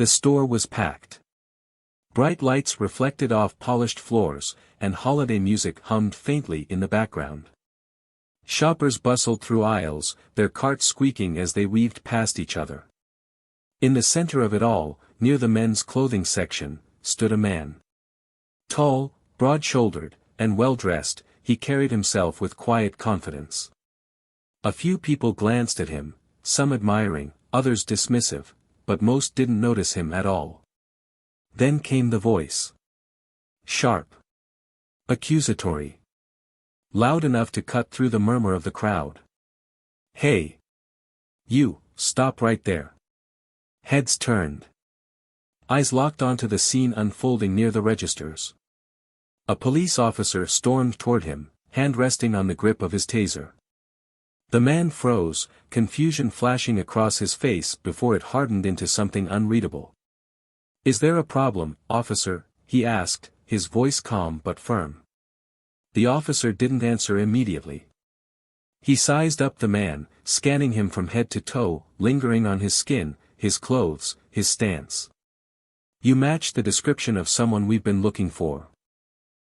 The store was packed. Bright lights reflected off polished floors, and holiday music hummed faintly in the background. Shoppers bustled through aisles, their carts squeaking as they weaved past each other. In the center of it all, near the men's clothing section, stood a man. Tall, broad-shouldered, and well-dressed, he carried himself with quiet confidence. A few people glanced at him, some admiring, others dismissive, but most didn't notice him at all. Then came the voice. Sharp. Accusatory. Loud enough to cut through the murmur of the crowd. "Hey! You, stop right there." Heads turned. Eyes locked onto the scene unfolding near the registers. A police officer stormed toward him, hand resting on the grip of his taser. The man froze, confusion flashing across his face before it hardened into something unreadable. "Is there a problem, officer?" he asked, his voice calm but firm. The officer didn't answer immediately. He sized up the man, scanning him from head to toe, lingering on his skin, his clothes, his stance. "You match the description of someone we've been looking for."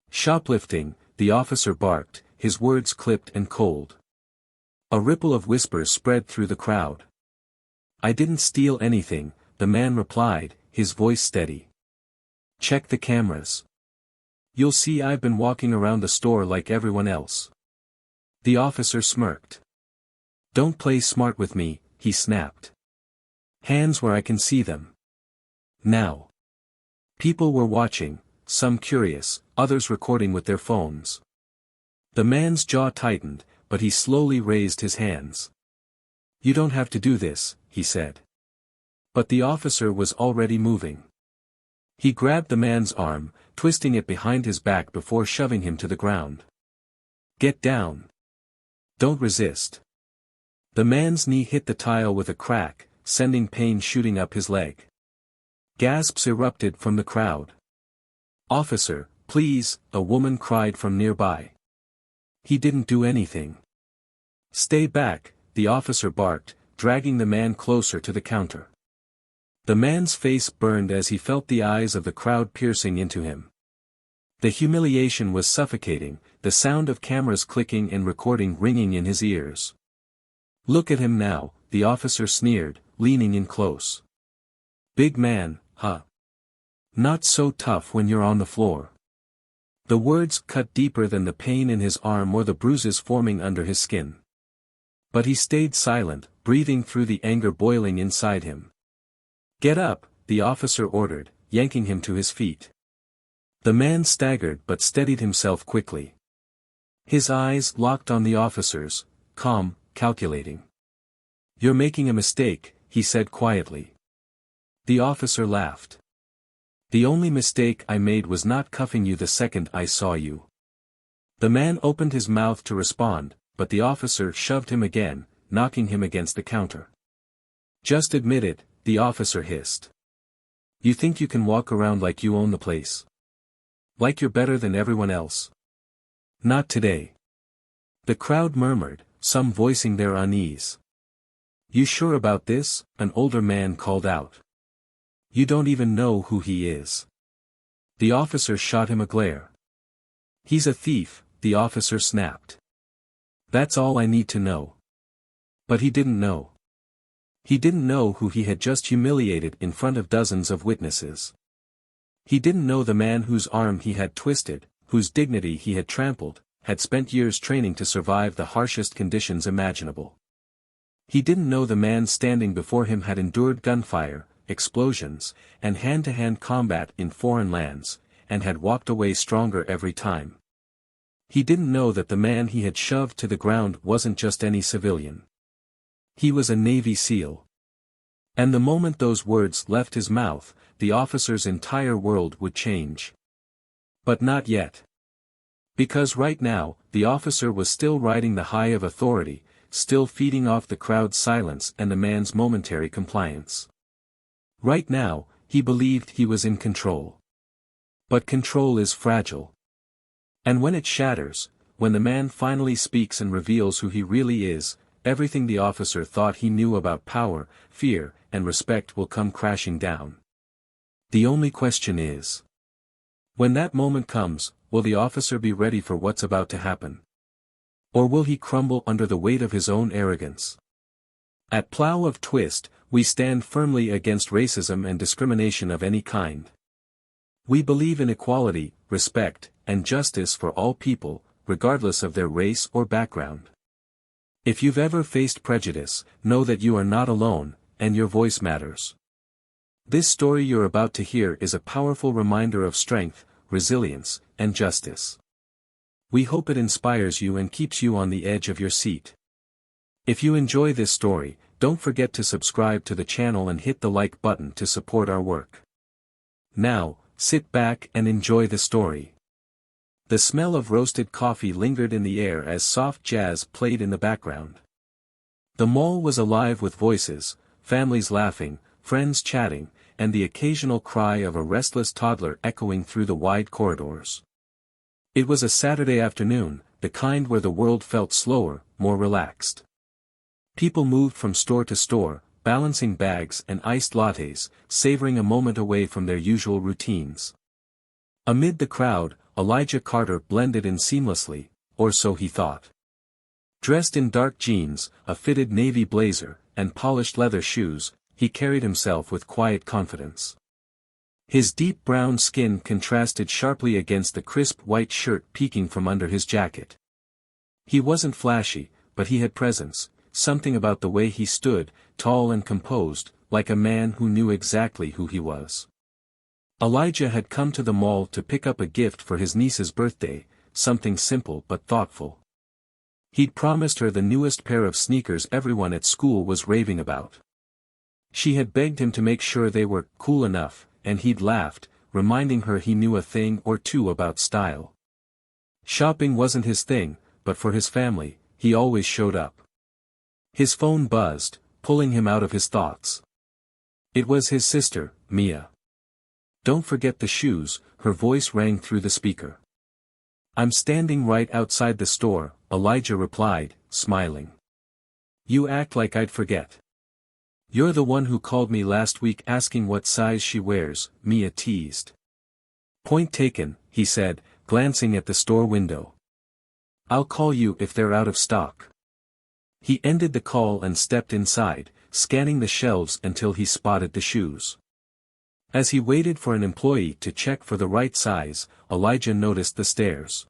"Shoplifting," the officer barked, his words clipped and cold. A ripple of whispers spread through the crowd. "I didn't steal anything," the man replied, his voice steady. "Check the cameras. You'll see I've been walking around the store like everyone else." The officer smirked. "Don't play smart with me," he snapped. "Hands where I can see them. Now." People were watching, some curious, others recording with their phones. The man's jaw tightened, but he slowly raised his hands. "You don't have to do this," he said. But the officer was already moving. He grabbed the man's arm, twisting it behind his back before shoving him to the ground. "Get down. Don't resist." The man's knee hit the tile with a crack, sending pain shooting up his leg. Gasps erupted from the crowd. "Officer, please," a woman cried from nearby. "He didn't do anything." "Stay back," the officer barked, dragging the man closer to the counter. The man's face burned as he felt the eyes of the crowd piercing into him. The humiliation was suffocating, the sound of cameras clicking and recording ringing in his ears. "Look at him now," the officer sneered, leaning in close. "Big man, huh? Not so tough when you're on the floor." The words cut deeper than the pain in his arm or the bruises forming under his skin. But he stayed silent, breathing through the anger boiling inside him. "Get up," the officer ordered, yanking him to his feet. The man staggered but steadied himself quickly. His eyes locked on the officer's, calm, calculating. "You're making a mistake," he said quietly. The officer laughed. "The only mistake I made was not cuffing you the second I saw you." The man opened his mouth to respond, but the officer shoved him again, knocking him against the counter. "Just admit it," the officer hissed. "You think you can walk around like you own the place? Like you're better than everyone else? Not today." The crowd murmured, some voicing their unease. "You sure about this?" an older man called out. "You don't even know who he is." The officer shot him a glare. "He's a thief," the officer snapped. "That's all I need to know." But he didn't know. He didn't know who he had just humiliated in front of dozens of witnesses. He didn't know the man whose arm he had twisted, whose dignity he had trampled, had spent years training to survive the harshest conditions imaginable. He didn't know the man standing before him had endured gunfire, explosions, and hand-to-hand combat in foreign lands, and had walked away stronger every time. He didn't know that the man he had shoved to the ground wasn't just any civilian. He was a Navy SEAL. And the moment those words left his mouth, the officer's entire world would change. But not yet. Because right now, the officer was still riding the high of authority, still feeding off the crowd's silence and the man's momentary compliance. Right now, he believed he was in control. But control is fragile. And when it shatters, when the man finally speaks and reveals who he really is, everything the officer thought he knew about power, fear, and respect will come crashing down. The only question is, when that moment comes, will the officer be ready for what's about to happen? Or will he crumble under the weight of his own arrogance? At Plough of Twist, we stand firmly against racism and discrimination of any kind. We believe in equality, respect, and justice for all people, regardless of their race or background. If you've ever faced prejudice, know that you are not alone, and your voice matters. This story you're about to hear is a powerful reminder of strength, resilience, and justice. We hope it inspires you and keeps you on the edge of your seat. If you enjoy this story, don't forget to subscribe to the channel and hit the like button to support our work. Now, sit back and enjoy the story. The smell of roasted coffee lingered in the air as soft jazz played in the background. The mall was alive with voices, families laughing, friends chatting, and the occasional cry of a restless toddler echoing through the wide corridors. It was a Saturday afternoon, the kind where the world felt slower, more relaxed. People moved from store to store, balancing bags and iced lattes, savoring a moment away from their usual routines. Amid the crowd, Elijah Carter blended in seamlessly, or so he thought. Dressed in dark jeans, a fitted navy blazer, and polished leather shoes, he carried himself with quiet confidence. His deep brown skin contrasted sharply against the crisp white shirt peeking from under his jacket. He wasn't flashy, but he had presence, something about the way he stood, tall and composed, like a man who knew exactly who he was. Elijah had come to the mall to pick up a gift for his niece's birthday, something simple but thoughtful. He'd promised her the newest pair of sneakers everyone at school was raving about. She had begged him to make sure they were cool enough, and he'd laughed, reminding her he knew a thing or two about style. Shopping wasn't his thing, but for his family, he always showed up. His phone buzzed, pulling him out of his thoughts. It was his sister, Mia. "Don't forget the shoes," her voice rang through the speaker. "I'm standing right outside the store," Elijah replied, smiling. "You act like I'd forget." "You're the one who called me last week asking what size she wears," Mia teased. "Point taken," he said, glancing at the store window. "I'll call you if they're out of stock." He ended the call and stepped inside, scanning the shelves until he spotted the shoes. As he waited for an employee to check for the right size, Elijah noticed the stares.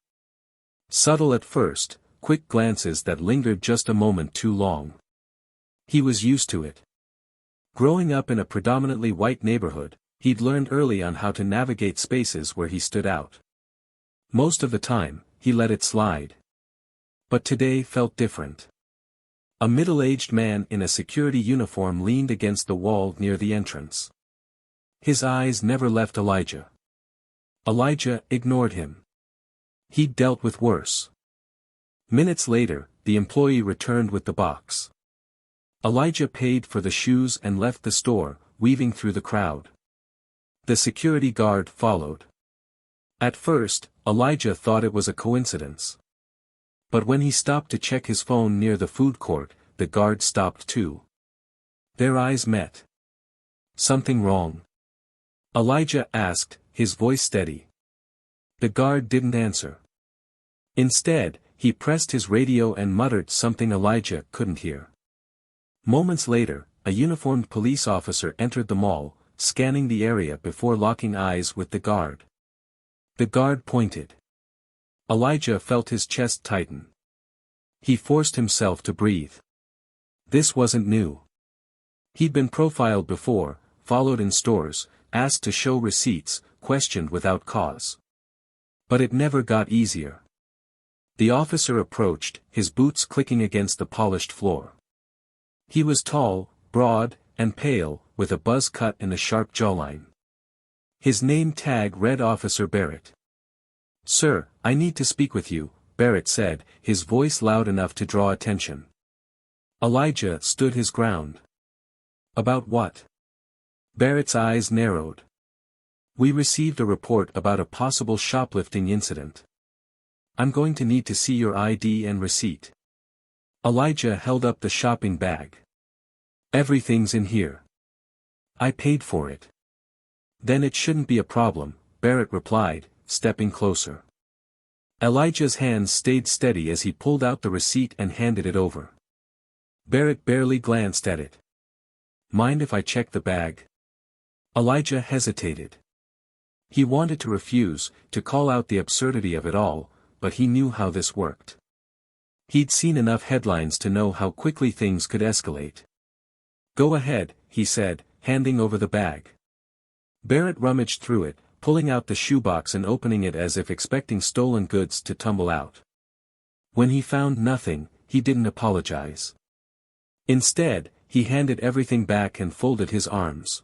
Subtle at first, quick glances that lingered just a moment too long. He was used to it. Growing up in a predominantly white neighborhood, he'd learned early on how to navigate spaces where he stood out. Most of the time, he let it slide. But today felt different. A middle-aged man in a security uniform leaned against the wall near the entrance. His eyes never left Elijah. Elijah ignored him. He'd dealt with worse. Minutes later, the employee returned with the box. Elijah paid for the shoes and left the store, weaving through the crowd. The security guard followed. At first, Elijah thought it was a coincidence. But when he stopped to check his phone near the food court, the guard stopped too. Their eyes met. "Something wrong?" Elijah asked, his voice steady. The guard didn't answer. Instead, he pressed his radio and muttered something Elijah couldn't hear. Moments later, a uniformed police officer entered the mall, scanning the area before locking eyes with the guard. The guard pointed. Elijah felt his chest tighten. He forced himself to breathe. This wasn't new. He'd been profiled before, followed in stores, asked to show receipts, questioned without cause. But it never got easier. The officer approached, his boots clicking against the polished floor. He was tall, broad, and pale, with a buzz cut and a sharp jawline. His name tag read Officer Barrett. "Sir, I need to speak with you," Barrett said, his voice loud enough to draw attention. Elijah stood his ground. "About what?" Barrett's eyes narrowed. "We received a report about a possible shoplifting incident. I'm going to need to see your ID and receipt." Elijah held up the shopping bag. "Everything's in here. I paid for it." Then it shouldn't be a problem, Barrett replied, stepping closer. Elijah's hands stayed steady as he pulled out the receipt and handed it over. Barrett barely glanced at it. Mind if I check the bag? Elijah hesitated. He wanted to refuse, to call out the absurdity of it all, but he knew how this worked. He'd seen enough headlines to know how quickly things could escalate. Go ahead, he said, handing over the bag. Barrett rummaged through it, pulling out the shoebox and opening it as if expecting stolen goods to tumble out. When he found nothing, he didn't apologize. Instead, he handed everything back and folded his arms.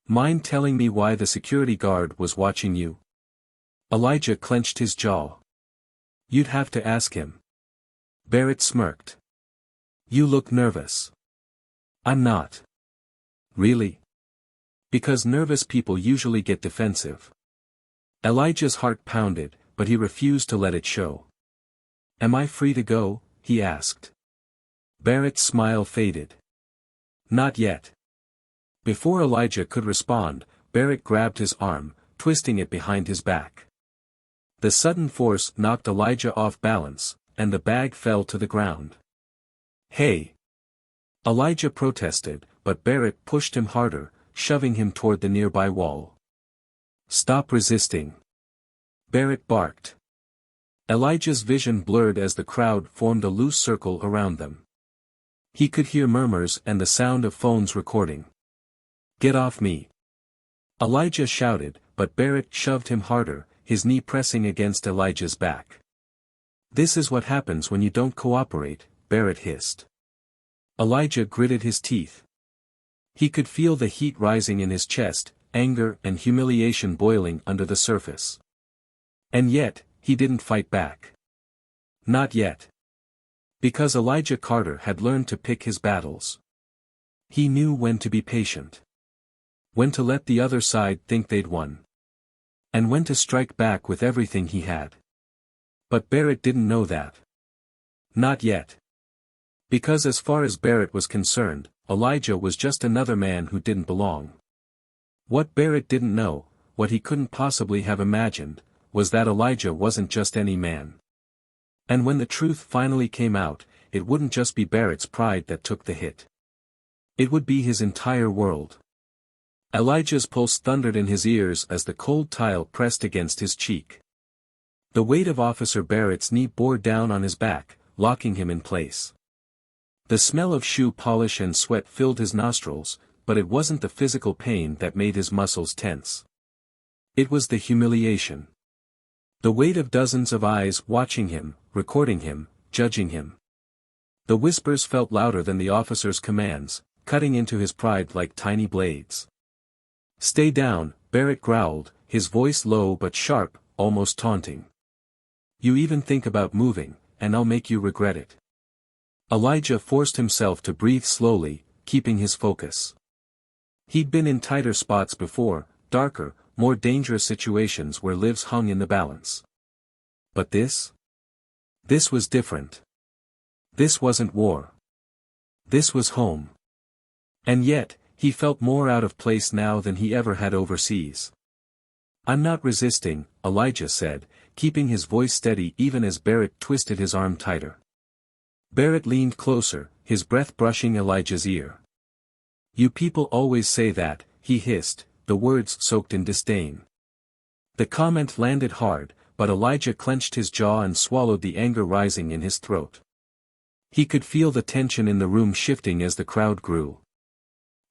Mind telling me why the security guard was watching you? Elijah clenched his jaw. You'd have to ask him. Barrett smirked. You look nervous. I'm not. Really? Because nervous people usually get defensive. Elijah's heart pounded, but he refused to let it show. Am I free to go? He asked. Barrett's smile faded. Not yet. Before Elijah could respond, Barrett grabbed his arm, twisting it behind his back. The sudden force knocked Elijah off balance, and the bag fell to the ground. Hey! Elijah protested, but Barrett pushed him harder, shoving him toward the nearby wall. Stop resisting! Barrett barked. Elijah's vision blurred as the crowd formed a loose circle around them. He could hear murmurs and the sound of phones recording. Get off me! Elijah shouted, but Barrett shoved him harder, his knee pressing against Elijah's back. This is what happens when you don't cooperate, Barrett hissed. Elijah gritted his teeth. He could feel the heat rising in his chest, anger and humiliation boiling under the surface. And yet, he didn't fight back. Not yet. Because Elijah Carter had learned to pick his battles. He knew when to be patient. When to let the other side think they'd won. And when to strike back with everything he had. But Barrett didn't know that. Not yet. Because as far as Barrett was concerned, Elijah was just another man who didn't belong. What Barrett didn't know, what he couldn't possibly have imagined, was that Elijah wasn't just any man. And when the truth finally came out, it wouldn't just be Barrett's pride that took the hit. It would be his entire world. Elijah's pulse thundered in his ears as the cold tile pressed against his cheek. The weight of Officer Barrett's knee bore down on his back, locking him in place. The smell of shoe polish and sweat filled his nostrils, but it wasn't the physical pain that made his muscles tense. It was the humiliation. The weight of dozens of eyes watching him, recording him, judging him. The whispers felt louder than the officer's commands, cutting into his pride like tiny blades. Stay down, Barrett growled, his voice low but sharp, almost taunting. You even think about moving, and I'll make you regret it. Elijah forced himself to breathe slowly, keeping his focus. He'd been in tighter spots before, darker, more dangerous situations where lives hung in the balance. But this? This was different. This wasn't war. This was home. And yet, he felt more out of place now than he ever had overseas. I'm not resisting, Elijah said, keeping his voice steady even as Barrett twisted his arm tighter. Barrett leaned closer, his breath brushing Elijah's ear. You people always say that, he hissed, the words soaked in disdain. The comment landed hard, but Elijah clenched his jaw and swallowed the anger rising in his throat. He could feel the tension in the room shifting as the crowd grew.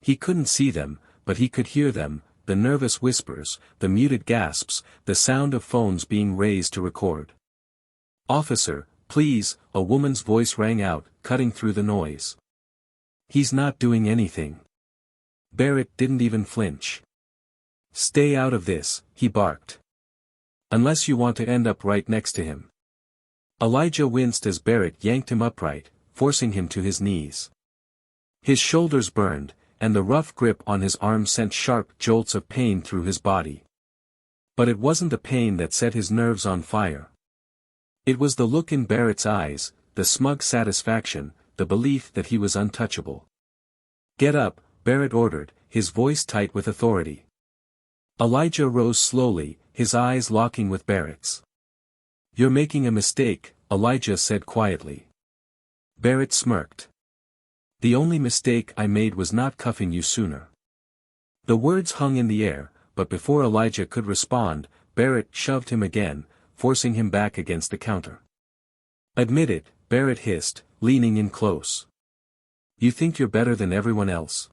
He couldn't see them, but he could hear them, the nervous whispers, the muted gasps, the sound of phones being raised to record. Officer, please, a woman's voice rang out, cutting through the noise. He's not doing anything. Barrett didn't even flinch. Stay out of this, he barked. Unless you want to end up right next to him. Elijah winced as Barrett yanked him upright, forcing him to his knees. His shoulders burned, and the rough grip on his arm sent sharp jolts of pain through his body. But it wasn't the pain that set his nerves on fire. It was the look in Barrett's eyes, the smug satisfaction, the belief that he was untouchable. Get up, Barrett ordered, his voice tight with authority. Elijah rose slowly, his eyes locking with Barrett's. "You're making a mistake," Elijah said quietly. Barrett smirked. "The only mistake I made was not cuffing you sooner." The words hung in the air, but before Elijah could respond, Barrett shoved him again, forcing him back against the counter. "Admit it," Barrett hissed, leaning in close. "You think you're better than everyone else?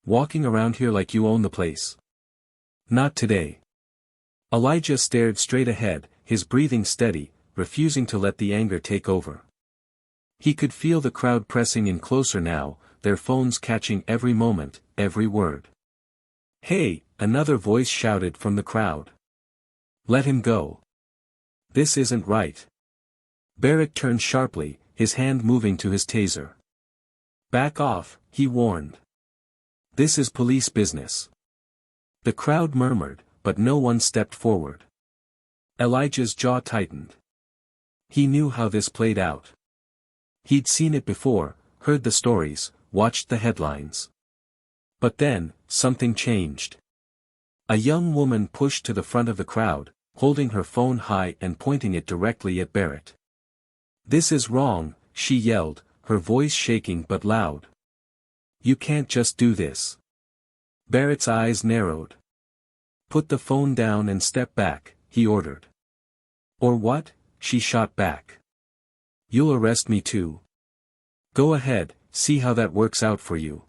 Walking around here like you own the place? Not today." Elijah stared straight ahead, his breathing steady, refusing to let the anger take over. He could feel the crowd pressing in closer now, their phones catching every moment, every word. "Hey," another voice shouted from the crowd. "Let him go. This isn't right." Barrett turned sharply, his hand moving to his taser. "Back off," he warned. "This is police business." The crowd murmured, but no one stepped forward. Elijah's jaw tightened. He knew how this played out. He'd seen it before, heard the stories, watched the headlines. But then, something changed. A young woman pushed to the front of the crowd, holding her phone high and pointing it directly at Barrett. "This is wrong," she yelled, her voice shaking but loud. "You can't just do this." Barrett's eyes narrowed. "Put the phone down and step back," he ordered. "Or what?" she shot back. "You'll arrest me too. Go ahead, see how that works out for you."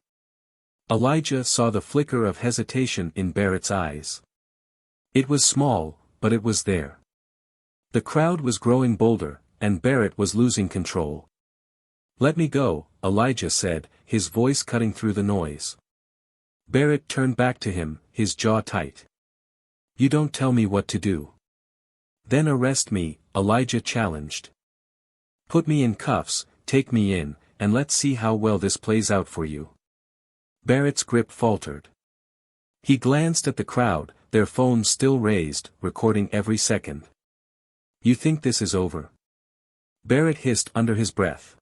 Elijah saw the flicker of hesitation in Barrett's eyes. It was small, but it was there. The crowd was growing bolder, and Barrett was losing control. "Let me go," Elijah said, his voice cutting through the noise. Barrett turned back to him, his jaw tight. "You don't tell me what to do. Then arrest me," Elijah challenged. "Put me in cuffs, take me in, and let's see how well this plays out for you." Barrett's grip faltered. He glanced at the crowd, their phones still raised, recording every second. "You think this is over?" Barrett hissed under his breath.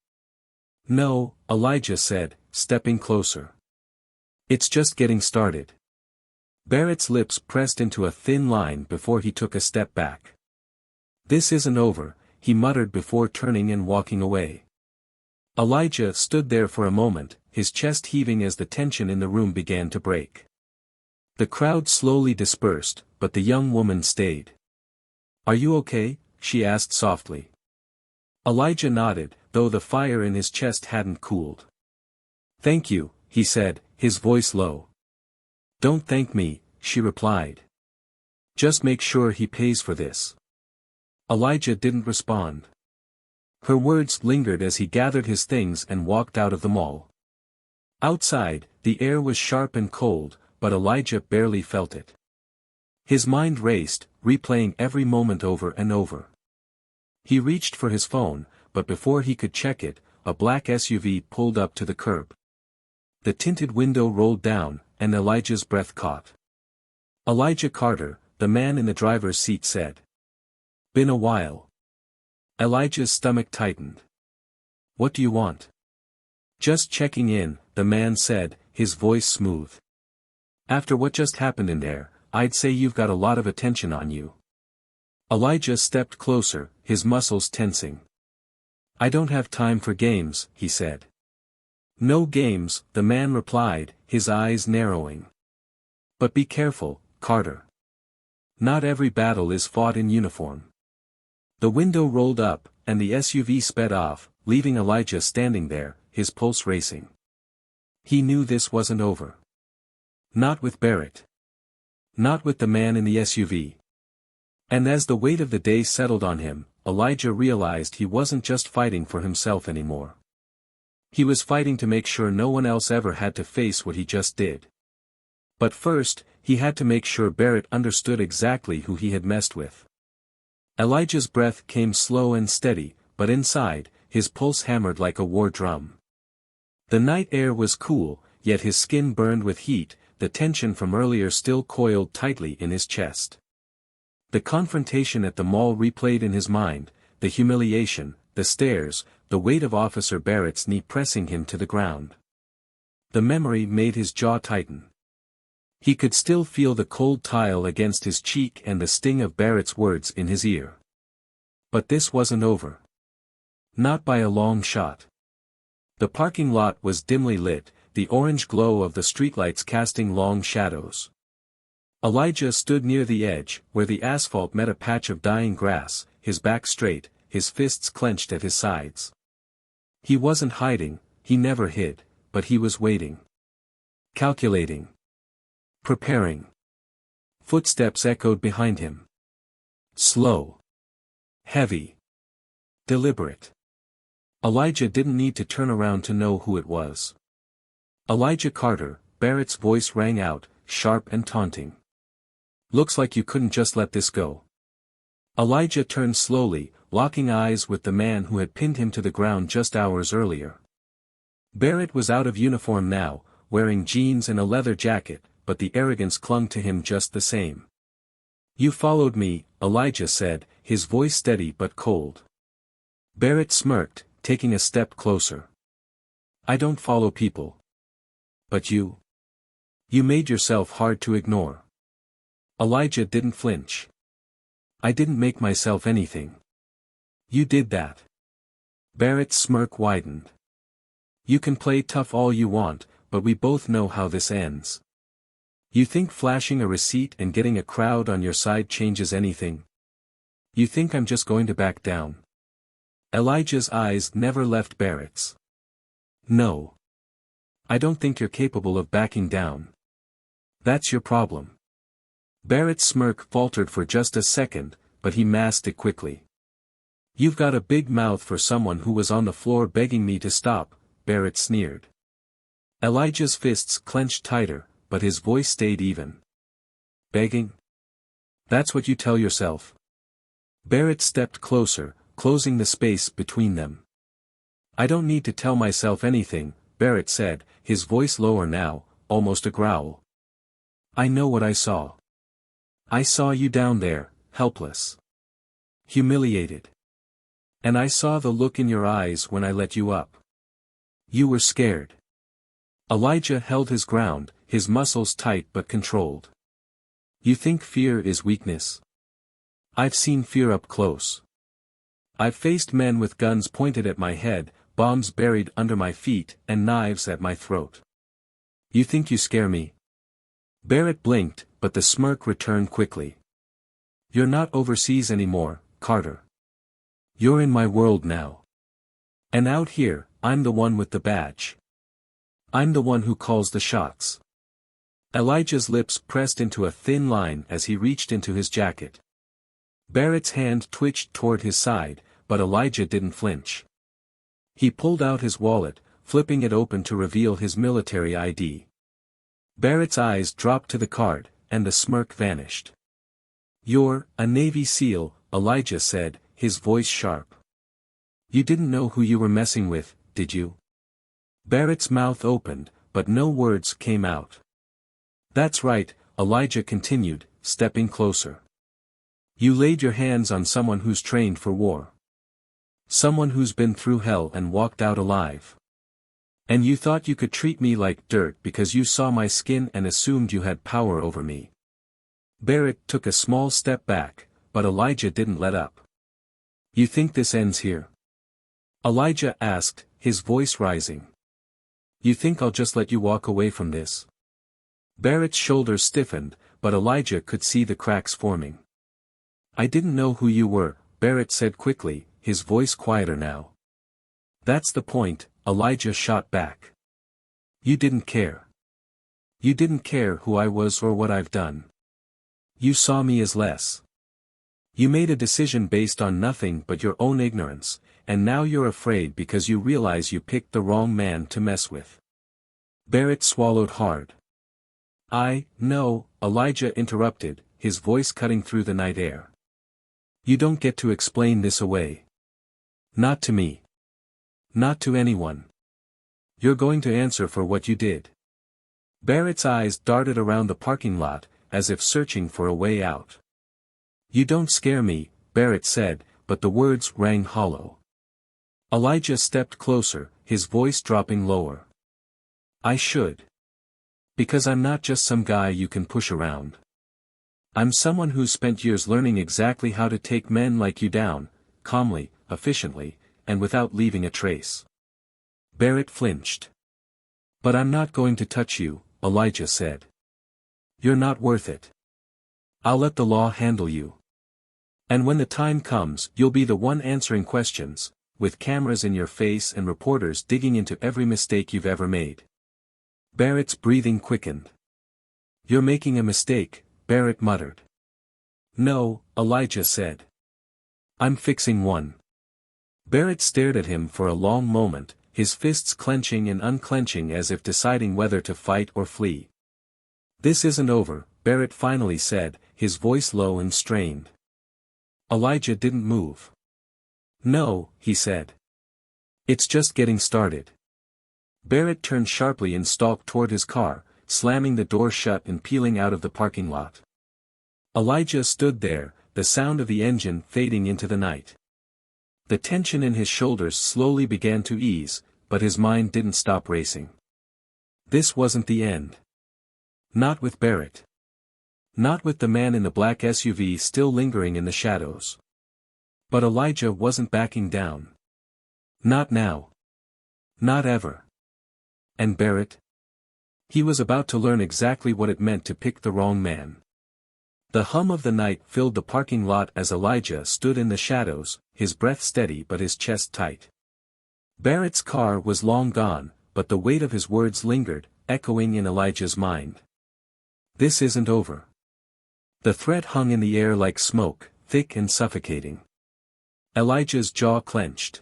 "No," Elijah said, stepping closer. "It's just getting started." Barrett's lips pressed into a thin line before he took a step back. "This isn't over," he muttered before turning and walking away. Elijah stood there for a moment, his chest heaving as the tension in the room began to break. The crowd slowly dispersed, but the young woman stayed. "Are you okay?" she asked softly. Elijah nodded, though the fire in his chest hadn't cooled. "Thank you," he said, his voice low. "Don't thank me," she replied. "Just make sure he pays for this." Elijah didn't respond. Her words lingered as he gathered his things and walked out of the mall. Outside, the air was sharp and cold, but Elijah barely felt it. His mind raced, replaying every moment over and over. He reached for his phone, but before he could check it, a black SUV pulled up to the curb. The tinted window rolled down, and Elijah's breath caught. "Elijah Carter," the man in the driver's seat said. "Been a while." Elijah's stomach tightened. "What do you want?" "Just checking in," the man said, his voice smooth. "After what just happened in there, I'd say you've got a lot of attention on you." Elijah stepped closer, his muscles tensing. "I don't have time for games," he said. "No games," the man replied, his eyes narrowing. "But be careful, Carter. Not every battle is fought in uniform." The window rolled up, and the SUV sped off, leaving Elijah standing there, his pulse racing. He knew this wasn't over. Not with Barrett. Not with the man in the SUV. And as the weight of the day settled on him, Elijah realized he wasn't just fighting for himself anymore. He was fighting to make sure no one else ever had to face what he just did. But first, he had to make sure Barrett understood exactly who he had messed with. Elijah's breath came slow and steady, but inside, his pulse hammered like a war drum. The night air was cool, yet his skin burned with heat, the tension from earlier still coiled tightly in his chest. The confrontation at the mall replayed in his mind, the humiliation, the stares, the weight of Officer Barrett's knee pressing him to the ground. The memory made his jaw tighten. He could still feel the cold tile against his cheek and the sting of Barrett's words in his ear. But this wasn't over. Not by a long shot. The parking lot was dimly lit, the orange glow of the streetlights casting long shadows. Elijah stood near the edge, where the asphalt met a patch of dying grass, his back straight, his fists clenched at his sides. He wasn't hiding, he never hid, but he was waiting. Calculating. Preparing. Footsteps echoed behind him. Slow. Heavy. Deliberate. Elijah didn't need to turn around to know who it was. Elijah Carter, Barrett's voice rang out, sharp and taunting. Looks like you couldn't just let this go. Elijah turned slowly, locking eyes with the man who had pinned him to the ground just hours earlier. Barrett was out of uniform now, wearing jeans and a leather jacket, but the arrogance clung to him just the same. You followed me, Elijah said, his voice steady but cold. Barrett smirked, taking a step closer. I don't follow people. But you? You made yourself hard to ignore. Elijah didn't flinch. I didn't make myself anything. You did that. Barrett's smirk widened. You can play tough all you want, but we both know how this ends. You think flashing a receipt and getting a crowd on your side changes anything? You think I'm just going to back down? Elijah's eyes never left Barrett's. No. I don't think you're capable of backing down. That's your problem. Barrett's smirk faltered for just a second, but he masked it quickly. You've got a big mouth for someone who was on the floor begging me to stop, Barrett sneered. Elijah's fists clenched tighter, but his voice stayed even. Begging? That's what you tell yourself. Barrett stepped closer, closing the space between them. I don't need to tell myself anything, Barrett said, his voice lower now, almost a growl. I know what I saw. I saw you down there, helpless. Humiliated. And I saw the look in your eyes when I let you up. You were scared. Elijah held his ground, his muscles tight but controlled. You think fear is weakness? I've seen fear up close. I've faced men with guns pointed at my head, bombs buried under my feet, and knives at my throat. You think you scare me? Barrett blinked, but the smirk returned quickly. You're not overseas anymore, Carter. You're in my world now. And out here, I'm the one with the badge. I'm the one who calls the shots. Elijah's lips pressed into a thin line as he reached into his jacket. Barrett's hand twitched toward his side, but Elijah didn't flinch. He pulled out his wallet, flipping it open to reveal his military ID. Barrett's eyes dropped to the card, and the smirk vanished. You're a Navy SEAL, Elijah said, his voice sharp. You didn't know who you were messing with, did you? Barrett's mouth opened, but no words came out. That's right, Elijah continued, stepping closer. You laid your hands on someone who's trained for war. Someone who's been through hell and walked out alive. And you thought you could treat me like dirt because you saw my skin and assumed you had power over me. Barrett took a small step back, but Elijah didn't let up. You think this ends here? Elijah asked, his voice rising. You think I'll just let you walk away from this? Barrett's shoulders stiffened, but Elijah could see the cracks forming. I didn't know who you were, Barrett said quickly, his voice quieter now. That's the point, Elijah shot back. You didn't care. You didn't care who I was or what I've done. You saw me as less. You made a decision based on nothing but your own ignorance, and now you're afraid because you realize you picked the wrong man to mess with. Barrett swallowed hard. No, Elijah interrupted, his voice cutting through the night air. You don't get to explain this away. Not to me. Not to anyone. You're going to answer for what you did. Barrett's eyes darted around the parking lot, as if searching for a way out. You don't scare me, Barrett said, but the words rang hollow. Elijah stepped closer, his voice dropping lower. I should. Because I'm not just some guy you can push around. I'm someone who's spent years learning exactly how to take men like you down, calmly, efficiently, and without leaving a trace. Barrett flinched. But I'm not going to touch you, Elijah said. You're not worth it. I'll let the law handle you. And when the time comes, you'll be the one answering questions, with cameras in your face and reporters digging into every mistake you've ever made. Barrett's breathing quickened. You're making a mistake, Barrett muttered. No, Elijah said. I'm fixing one. Barrett stared at him for a long moment, his fists clenching and unclenching as if deciding whether to fight or flee. This isn't over, Barrett finally said, his voice low and strained. Elijah didn't move. No, he said. It's just getting started. Barrett turned sharply and stalked toward his car, slamming the door shut and peeling out of the parking lot. Elijah stood there, the sound of the engine fading into the night. The tension in his shoulders slowly began to ease, but his mind didn't stop racing. This wasn't the end. Not with Barrett. Not with the man in the black SUV still lingering in the shadows. But Elijah wasn't backing down. Not now. Not ever. And Barrett? He was about to learn exactly what it meant to pick the wrong man. The hum of the night filled the parking lot as Elijah stood in the shadows, his breath steady but his chest tight. Barrett's car was long gone, but the weight of his words lingered, echoing in Elijah's mind. This isn't over. The threat hung in the air like smoke, thick and suffocating. Elijah's jaw clenched.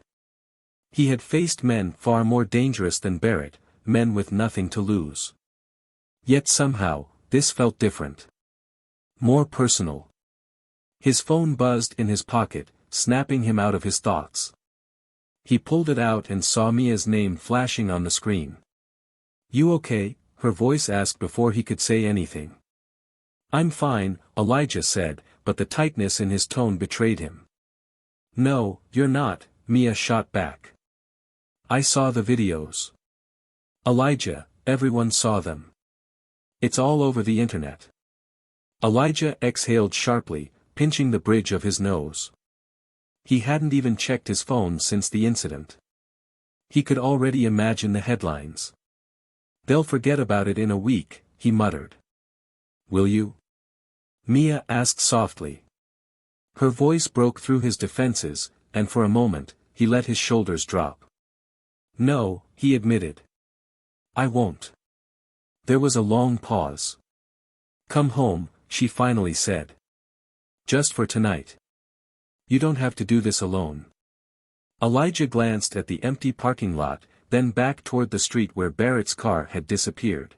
He had faced men far more dangerous than Barrett, men with nothing to lose. Yet somehow, this felt different. More personal. His phone buzzed in his pocket, snapping him out of his thoughts. He pulled it out and saw Mia's name flashing on the screen. You okay? Her voice asked before he could say anything. I'm fine, Elijah said, but the tightness in his tone betrayed him. No, you're not, Mia shot back. I saw the videos. Elijah, everyone saw them. It's all over the internet. Elijah exhaled sharply, pinching the bridge of his nose. He hadn't even checked his phone since the incident. He could already imagine the headlines. They'll forget about it in a week, he muttered. Will you? Mia asked softly. Her voice broke through his defenses, and for a moment, he let his shoulders drop. No, he admitted. I won't. There was a long pause. Come home, she finally said. Just for tonight. You don't have to do this alone. Elijah glanced at the empty parking lot, then back toward the street where Barrett's car had disappeared.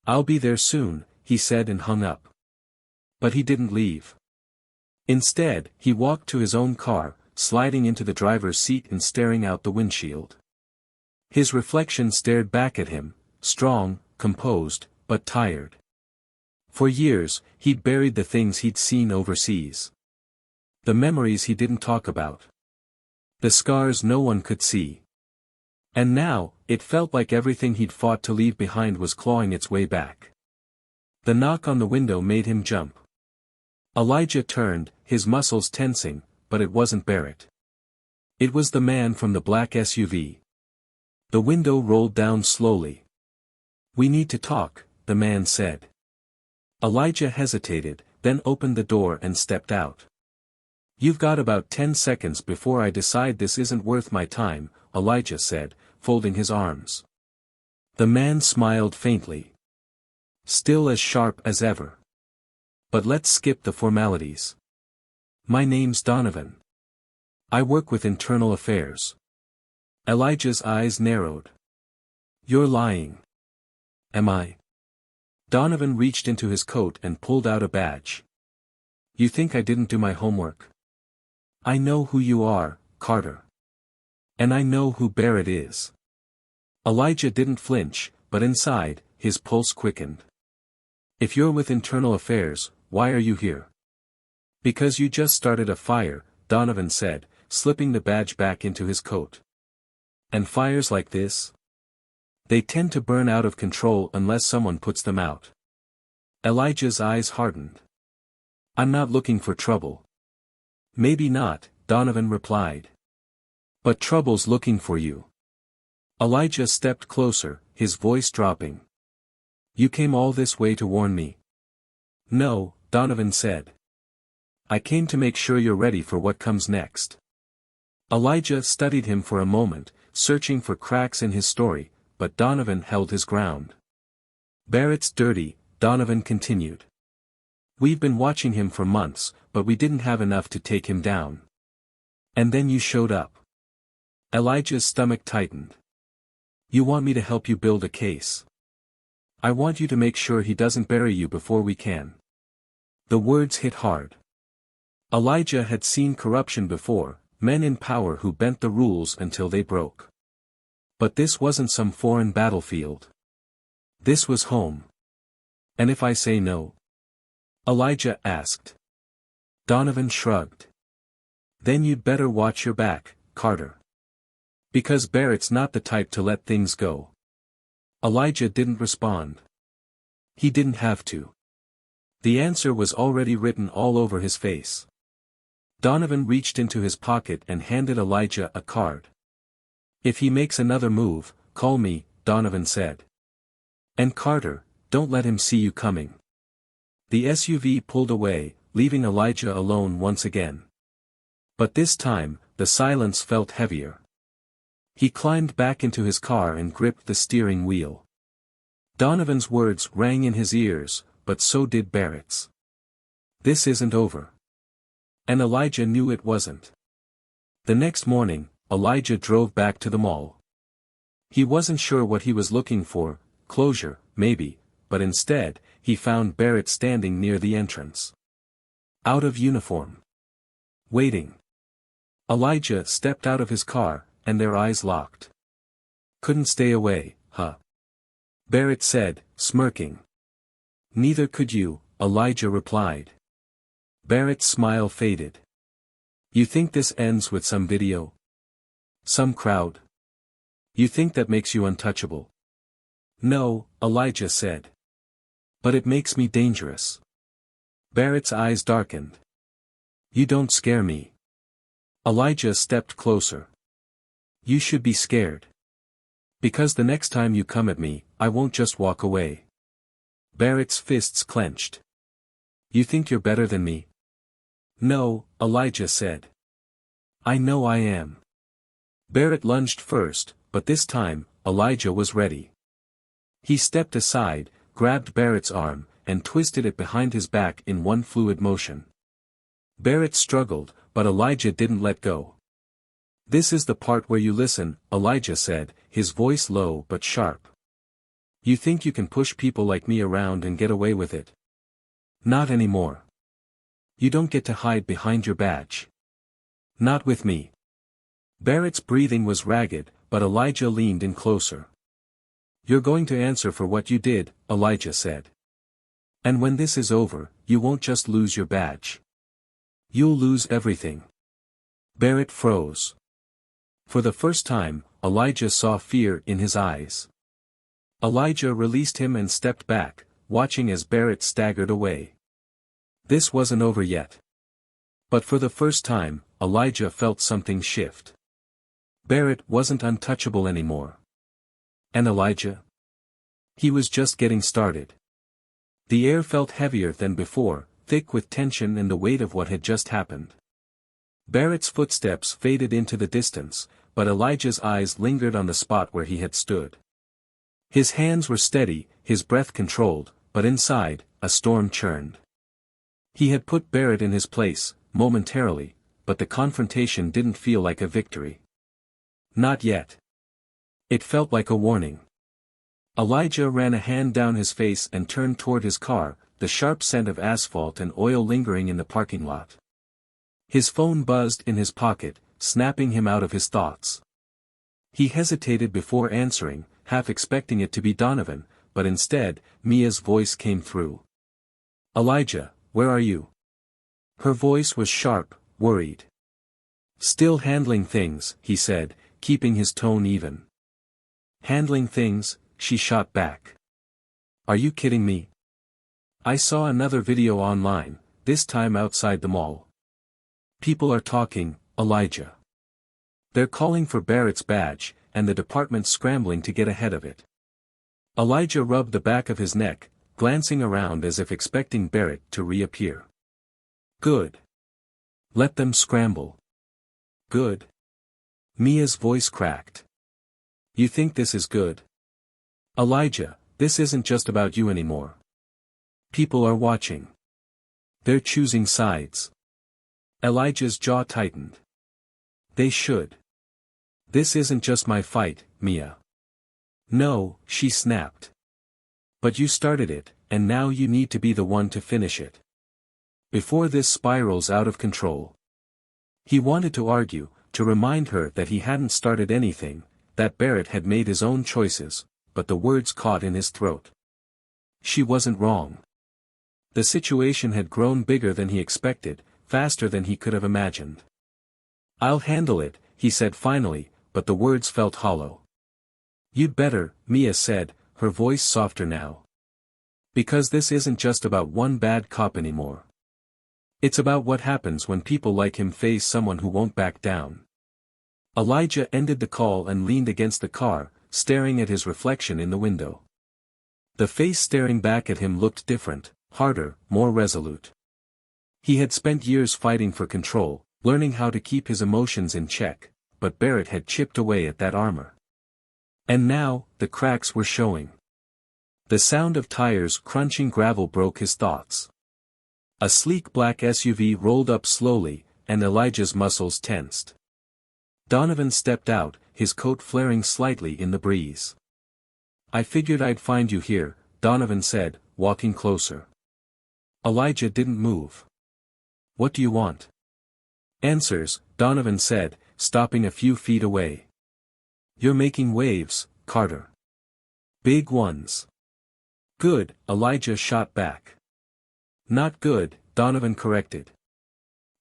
I'll be there soon, he said and hung up. But he didn't leave. Instead, he walked to his own car, sliding into the driver's seat and staring out the windshield. His reflection stared back at him, strong, composed, but tired. For years, he'd buried the things he'd seen overseas. The memories he didn't talk about. The scars no one could see. And now, it felt like everything he'd fought to leave behind was clawing its way back. The knock on the window made him jump. Elijah turned, his muscles tensing, but it wasn't Barrett. It was the man from the black SUV. The window rolled down slowly. We need to talk, the man said. Elijah hesitated, then opened the door and stepped out. You've got about 10 seconds before I decide this isn't worth my time, Elijah said, folding his arms. The man smiled faintly. Still as sharp as ever. But let's skip the formalities. My name's Donovan. I work with internal affairs. Elijah's eyes narrowed. You're lying. Am I? Donovan reached into his coat and pulled out a badge. You think I didn't do my homework? I know who you are, Carter. And I know who Barrett is. Elijah didn't flinch, but inside, his pulse quickened. If you're with internal affairs, why are you here? Because you just started a fire, Donovan said, slipping the badge back into his coat. And fires like this? They tend to burn out of control unless someone puts them out. Elijah's eyes hardened. I'm not looking for trouble. Maybe not, Donovan replied. But trouble's looking for you. Elijah stepped closer, his voice dropping. You came all this way to warn me. No, Donovan said. I came to make sure you're ready for what comes next. Elijah studied him for a moment, searching for cracks in his story, but Donovan held his ground. Barrett's dirty, Donovan continued. We've been watching him for months, but we didn't have enough to take him down. And then you showed up. Elijah's stomach tightened. You want me to help you build a case. I want you to make sure he doesn't bury you before we can. The words hit hard. Elijah had seen corruption before, men in power who bent the rules until they broke. But this wasn't some foreign battlefield. This was home. And if I say no? Elijah asked. Donovan shrugged. Then you'd better watch your back, Carter. Because Barrett's not the type to let things go. Elijah didn't respond. He didn't have to. The answer was already written all over his face. Donovan reached into his pocket and handed Elijah a card. If he makes another move, call me, Donovan said. And Carter, don't let him see you coming. The SUV pulled away, leaving Elijah alone once again. But this time, the silence felt heavier. He climbed back into his car and gripped the steering wheel. Donovan's words rang in his ears, but so did Barrett's. This isn't over. And Elijah knew it wasn't. The next morning, Elijah drove back to the mall. He wasn't sure what he was looking for, closure, maybe, but instead, he found Barrett standing near the entrance. Out of uniform. Waiting. Elijah stepped out of his car, and their eyes locked. Couldn't stay away, huh? Barrett said, smirking. Neither could you, Elijah replied. Barrett's smile faded. You think this ends with some video? Some crowd? You think that makes you untouchable? No, Elijah said. But it makes me dangerous. Barrett's eyes darkened. You don't scare me. Elijah stepped closer. You should be scared. Because the next time you come at me, I won't just walk away. Barrett's fists clenched. You think you're better than me? No, Elijah said. I know I am. Barrett lunged first, but this time, Elijah was ready. He stepped aside, grabbed Barrett's arm, and twisted it behind his back in one fluid motion. Barrett struggled, but Elijah didn't let go. This is the part where you listen, Elijah said, his voice low but sharp. You think you can push people like me around and get away with it? Not anymore. You don't get to hide behind your badge. Not with me. Barrett's breathing was ragged, but Elijah leaned in closer. You're going to answer for what you did, Elijah said. And when this is over, you won't just lose your badge. You'll lose everything. Barrett froze. For the first time, Elijah saw fear in his eyes. Elijah released him and stepped back, watching as Barrett staggered away. This wasn't over yet. But for the first time, Elijah felt something shift. Barrett wasn't untouchable anymore. And Elijah? He was just getting started. The air felt heavier than before, thick with tension and the weight of what had just happened. Barrett's footsteps faded into the distance, but Elijah's eyes lingered on the spot where he had stood. His hands were steady, his breath controlled, but inside, a storm churned. He had put Barrett in his place, momentarily, but the confrontation didn't feel like a victory. Not yet. It felt like a warning. Elijah ran a hand down his face and turned toward his car, the sharp scent of asphalt and oil lingering in the parking lot. His phone buzzed in his pocket, snapping him out of his thoughts. He hesitated before answering, half expecting it to be Donovan, but instead, Mia's voice came through. Elijah, where are you? Her voice was sharp, worried. Still handling things, he said, keeping his tone even. Handling things, she shot back. Are you kidding me? I saw another video online, this time outside the mall. People are talking, Elijah. They're calling for Barrett's badge, and the department's scrambling to get ahead of it. Elijah rubbed the back of his neck, glancing around as if expecting Barrett to reappear. Good. Let them scramble. Good. Mia's voice cracked. You think this is good? Elijah, this isn't just about you anymore. People are watching. They're choosing sides. Elijah's jaw tightened. They should. This isn't just my fight, Mia. No, she snapped. But you started it, and now you need to be the one to finish it. Before this spirals out of control. He wanted to argue, to remind her that he hadn't started anything, that Barrett had made his own choices, but the words caught in his throat. She wasn't wrong. The situation had grown bigger than he expected, faster than he could have imagined. I'll handle it, he said finally, but the words felt hollow. You'd better, Mia said, her voice softer now. Because this isn't just about one bad cop anymore. It's about what happens when people like him face someone who won't back down. Elijah ended the call and leaned against the car, staring at his reflection in the window. The face staring back at him looked different, harder, more resolute. He had spent years fighting for control, learning how to keep his emotions in check, but Barrett had chipped away at that armor. And now, the cracks were showing. The sound of tires crunching gravel broke his thoughts. A sleek black SUV rolled up slowly, and Elijah's muscles tensed. Donovan stepped out, his coat flaring slightly in the breeze. I figured I'd find you here, Donovan said, walking closer. Elijah didn't move. What do you want? Answers, Donovan said, stopping a few feet away. You're making waves, Carter. Big ones. Good, Elijah shot back. Not good, Donovan corrected.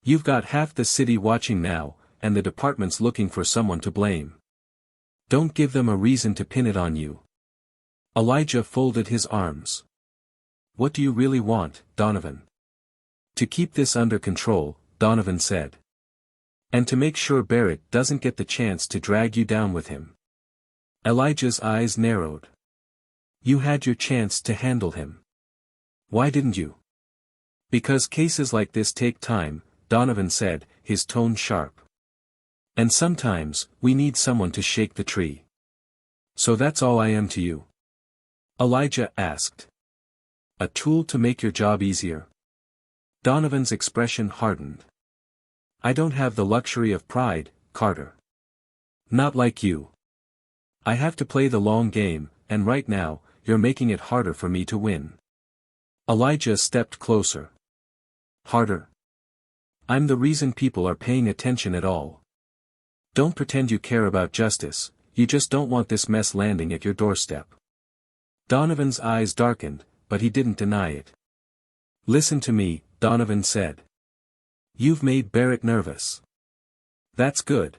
You've got half the city watching now, and the department's looking for someone to blame. Don't give them a reason to pin it on you. Elijah folded his arms. What do you really want, Donovan? To keep this under control, Donovan said. And to make sure Barrett doesn't get the chance to drag you down with him. Elijah's eyes narrowed. You had your chance to handle him. Why didn't you? Because cases like this take time, Donovan said, his tone sharp. And sometimes, we need someone to shake the tree. So that's all I am to you? Elijah asked. A tool to make your job easier? Donovan's expression hardened. I don't have the luxury of pride, Carter. Not like you. I have to play the long game, and right now, you're making it harder for me to win. Elijah stepped closer. Harder. I'm the reason people are paying attention at all. Don't pretend you care about justice, you just don't want this mess landing at your doorstep. Donovan's eyes darkened, but he didn't deny it. Listen to me, Donovan said. You've made Barrett nervous. That's good.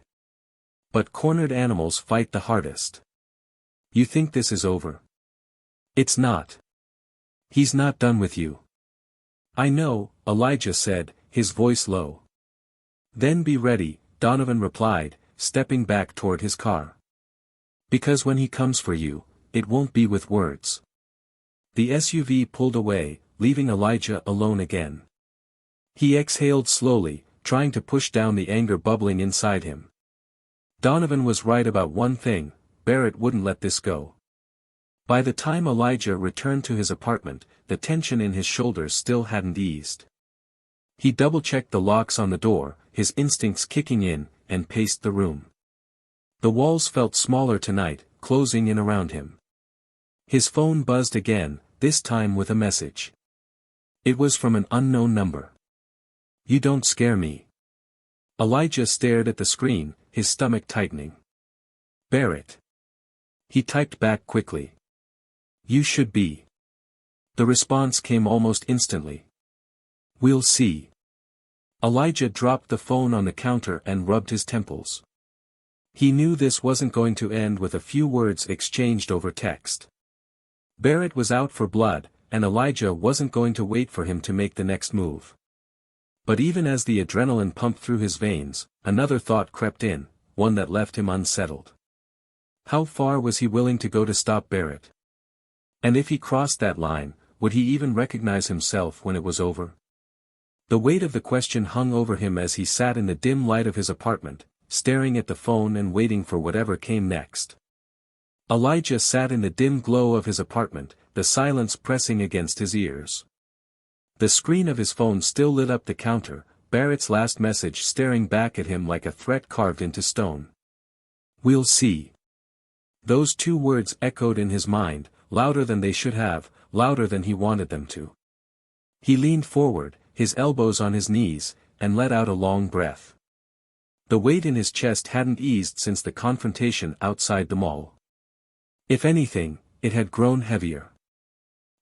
But cornered animals fight the hardest. You think this is over? It's not. He's not done with you. I know, Elijah said, his voice low. Then be ready, Donovan replied, stepping back toward his car. Because when he comes for you, it won't be with words. The SUV pulled away, leaving Elijah alone again. He exhaled slowly, trying to push down the anger bubbling inside him. Donovan was right about one thing, Barrett wouldn't let this go. By the time Elijah returned to his apartment, the tension in his shoulders still hadn't eased. He double-checked the locks on the door, his instincts kicking in, and paced the room. The walls felt smaller tonight, closing in around him. His phone buzzed again, this time with a message. It was from an unknown number. You don't scare me. Elijah stared at the screen, his stomach tightening. Barrett. He typed back quickly. You should be. The response came almost instantly. We'll see. Elijah dropped the phone on the counter and rubbed his temples. He knew this wasn't going to end with a few words exchanged over text. Barrett was out for blood, and Elijah wasn't going to wait for him to make the next move. But even as the adrenaline pumped through his veins, another thought crept in, one that left him unsettled. How far was he willing to go to stop Barrett? And if he crossed that line, would he even recognize himself when it was over? The weight of the question hung over him as he sat in the dim light of his apartment, staring at the phone and waiting for whatever came next. Elijah sat in the dim glow of his apartment, the silence pressing against his ears. The screen of his phone still lit up the counter, Barrett's last message staring back at him like a threat carved into stone. "We'll see." Those two words echoed in his mind, louder than they should have, louder than he wanted them to. He leaned forward, his elbows on his knees, and let out a long breath. The weight in his chest hadn't eased since the confrontation outside the mall. If anything, it had grown heavier.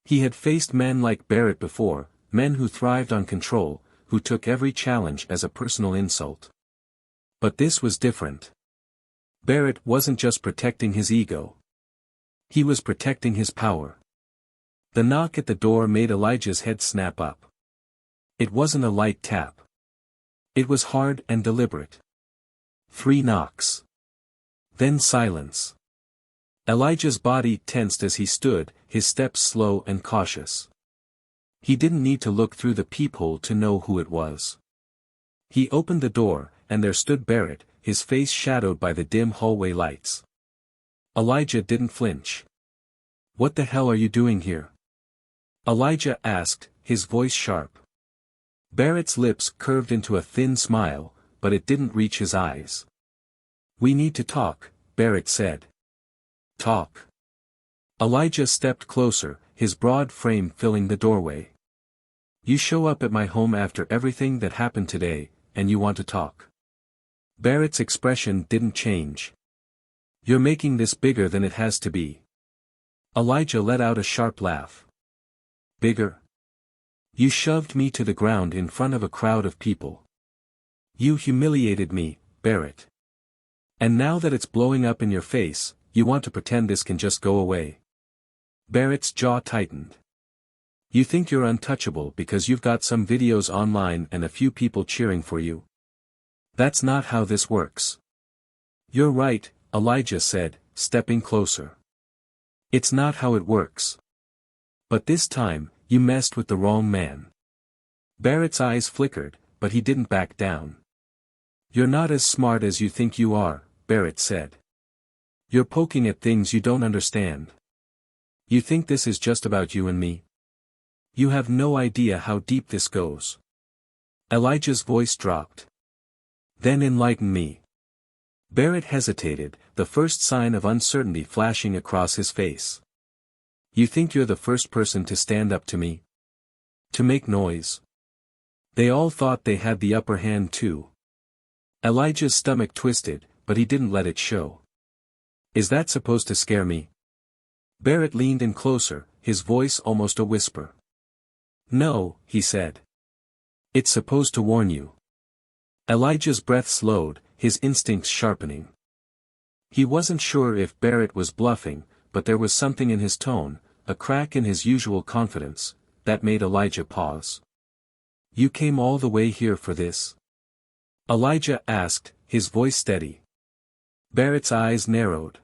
He had faced men like Barrett before, men who thrived on control, who took every challenge as a personal insult. But this was different. Barrett wasn't just protecting his ego. He was protecting his power. The knock at the door made Elijah's head snap up. It wasn't a light tap. It was hard and deliberate. 3 knocks. Then silence. Elijah's body tensed as he stood, his steps slow and cautious. He didn't need to look through the peephole to know who it was. He opened the door, and there stood Barrett, his face shadowed by the dim hallway lights. Elijah didn't flinch. "What the hell are you doing here?" Elijah asked, his voice sharp. Barrett's lips curved into a thin smile, but it didn't reach his eyes. "We need to talk," Barrett said. "Talk?" Elijah stepped closer, his broad frame filling the doorway. "You show up at my home after everything that happened today, and you want to talk." Barrett's expression didn't change. "You're making this bigger than it has to be." Elijah let out a sharp laugh. "Bigger? You shoved me to the ground in front of a crowd of people. You humiliated me, Barrett. And now that it's blowing up in your face, you want to pretend this can just go away." Barrett's jaw tightened. "You think you're untouchable because you've got some videos online and a few people cheering for you? That's not how this works." "You're right," Elijah said, stepping closer. "It's not how it works. But this time, you messed with the wrong man." Barrett's eyes flickered, but he didn't back down. "You're not as smart as you think you are," Barrett said. "You're poking at things you don't understand. You think this is just about you and me? You have no idea how deep this goes." Elijah's voice dropped. "Then enlighten me." Barrett hesitated, the first sign of uncertainty flashing across his face. "You think you're the first person to stand up to me? To make noise?" They all thought they had the upper hand too. Elijah's stomach twisted, but he didn't let it show. "Is that supposed to scare me?" Barrett leaned in closer, his voice almost a whisper. "No," he said. "It's supposed to warn you." Elijah's breath slowed, his instincts sharpening. He wasn't sure if Barrett was bluffing, but there was something in his tone, a crack in his usual confidence, that made Elijah pause. "You came all the way here for this?" Elijah asked, his voice steady. Barrett's eyes narrowed.